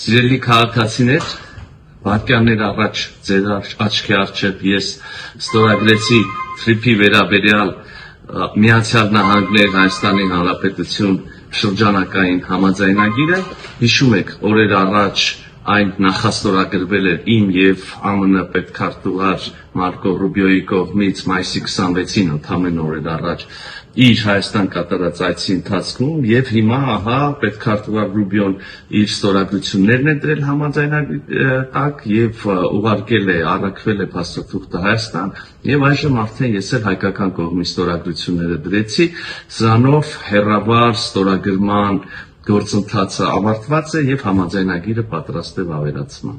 Սիրելի քաղաքացիներ, վայրկյաններ առաջ ձեր աչքի առջև ես ստորագրեցի TRIP-ի վերաբերյալ Միացյալ Նահանգներ Հայաստանի Հանրապետություն շրջանակային համաձայնագիրը, հիշում եք, օրեր առաջ այն նախաստորագրվել էր իմ և ԱՄՆ պետքարտուղար Մարկո Ռուբիոյի կողմից մայիսի 26-ին, ընդամենը օրեր առաջ, իր Հայաստան կատարած այցի ընթացքում և հիմա ահա պետքարտուղար Ռուբիոն իր ստորագրություններն է դրել համաձայնագրի տակ և ուղարկել է, առաքվել է փաստաթուղթը Հայաստան և այժմ արդեն ես էլ հայկական կողմի ստորագրությունները դրեցի, սրանով հեռավար ստորագրման գործընթացը ավարտված է և համաձայնագիրը պատրաստ է վավերացման։